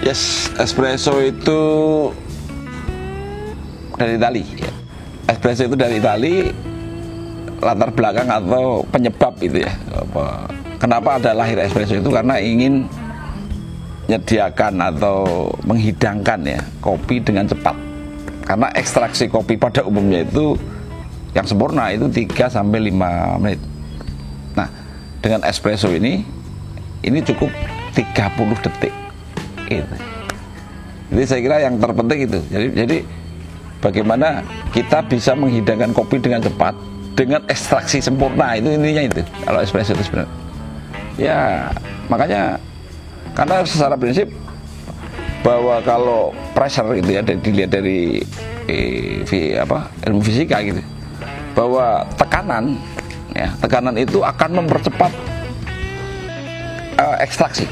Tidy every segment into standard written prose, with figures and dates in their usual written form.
Yes, espresso itu dari Itali. Espresso itu dari Itali, latar belakang atau penyebab itu ya. Kenapa ada lahir espresso itu? Karena ingin menyediakan atau menghidangkan ya kopi dengan cepat. Karena ekstraksi kopi pada umumnya itu yang sempurna itu 3 sampai 5 menit. Nah, dengan espresso ini cukup 30 detik. Gitu. Jadi saya kira yang terpenting itu. Jadi bagaimana kita bisa menghidangkan kopi dengan cepat dengan ekstraksi sempurna, itu intinya itu. Kalau espresso itu sebenarnya. Ya, makanya karena secara prinsip bahwa kalau pressure itu ya dilihat dari ilmu fisika gitu. Bahwa tekanan itu akan mempercepat ekstraksi.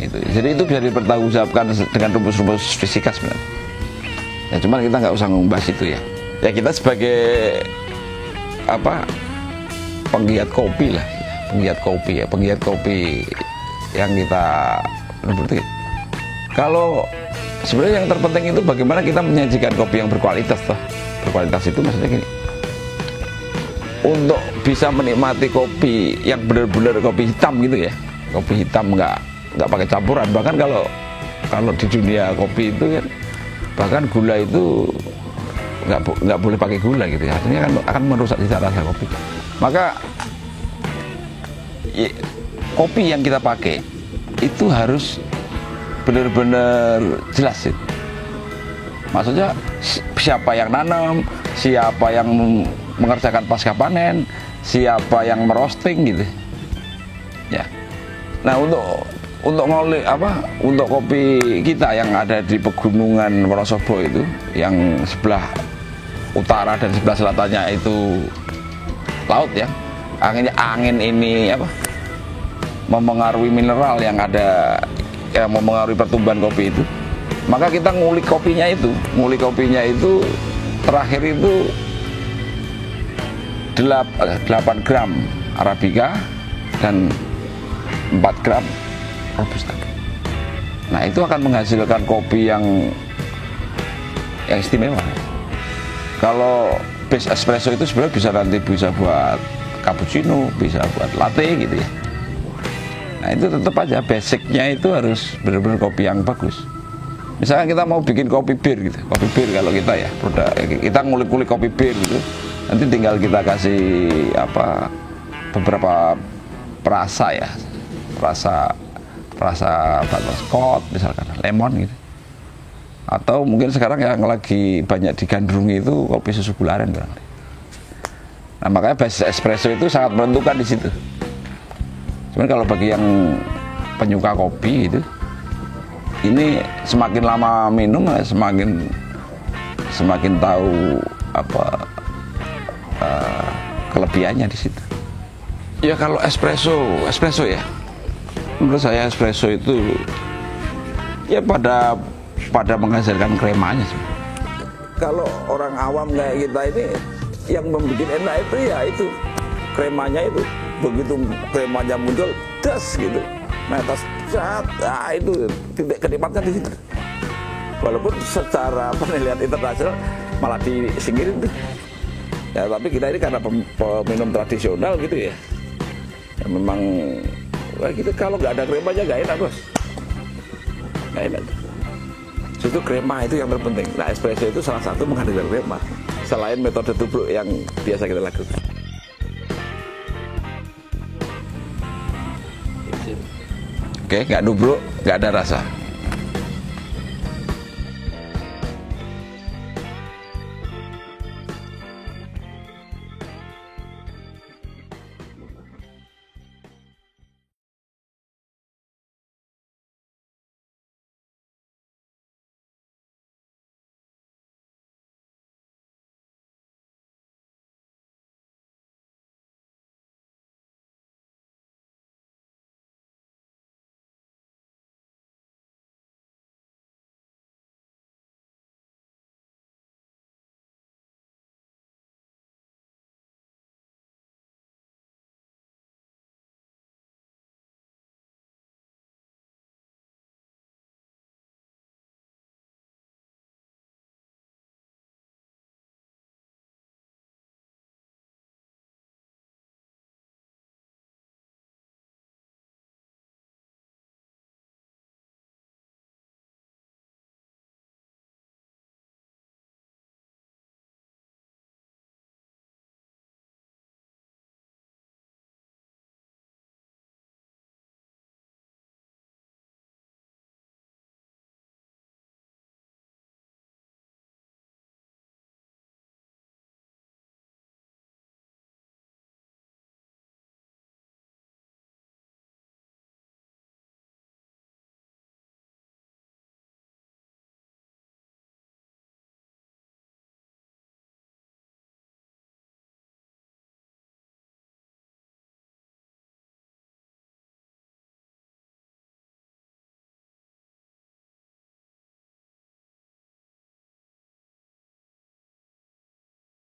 Jadi itu bisa dipertanggungjawabkan dengan rumus-rumus fisika sebenarnya. Ya cuman kita nggak usah membahas itu ya. Ya kita sebagai penggiat kopi lah, penggiat kopi yang kita berarti. Kalau sebenarnya yang terpenting itu bagaimana kita menyajikan kopi yang berkualitas toh. Berkualitas itu maksudnya gini. Untuk bisa menikmati kopi yang benar-benar kopi hitam gitu ya. Kopi hitam nggak pakai campuran. Bahkan kalau di dunia kopi itu kan bahkan gula itu nggak boleh pakai gula gitu ya, artinya kan akan merusak cita rasa kopi. Maka kopi yang kita pakai itu harus benar-benar jelas gitu. Maksudnya siapa yang nanam, siapa yang mengerjakan pasca panen, siapa yang merosting gitu ya. Nah untuk kopi kita yang ada di pegunungan Wonosobo itu, yang sebelah utara dan sebelah selatannya itu laut ya, angin ini memengaruhi mineral yang ada, yang memengaruhi pertumbuhan kopi itu. Maka kita ngulik kopinya itu terakhir itu 8 gram Arabica dan 4 gram Robusta. Nah itu akan menghasilkan kopi yang istimewa. Kalau base espresso itu sebenarnya bisa buat cappuccino, bisa buat latte gitu ya. Nah itu tetap aja basicnya itu harus benar-benar kopi yang bagus. Misalkan kita mau bikin kopi bir gitu, kopi bir kalau kita ya produk, kita ngulik-ngulik kopi bir gitu, nanti tinggal kita kasih beberapa perasa ya, perasa butterscotch misalkan, lemon gitu. Atau mungkin sekarang yang lagi banyak digandrungi itu kopi susu gula aren barangkali. Nah makanya basis espresso itu sangat menentukan di situ. Cuman kalau bagi yang penyuka kopi itu, ini semakin lama minum semakin tahu kelebihannya di situ. Ya kalau espresso ya, menurut saya espresso itu ya pada menghasilkan kremanya. Kalau orang awam kayak kita ini yang membuat enak itu ya itu kremanya itu, begitu kremanya muncul das gitu, netes cat, nah itu titik kenikmatan di situ. Walaupun secara penilaian internasional malah disingkirin tuh. Ya tapi kita ini karena peminum tradisional gitu ya. Ya memang gitu, kalau nggak ada kremanya nggak enak bos, nggak enak. Itu krema itu yang terpenting. Nah espresso itu salah satu menghadirkan krema selain metode tubruk yang biasa kita lakukan. Oke, nggak tubruk, nggak ada rasa.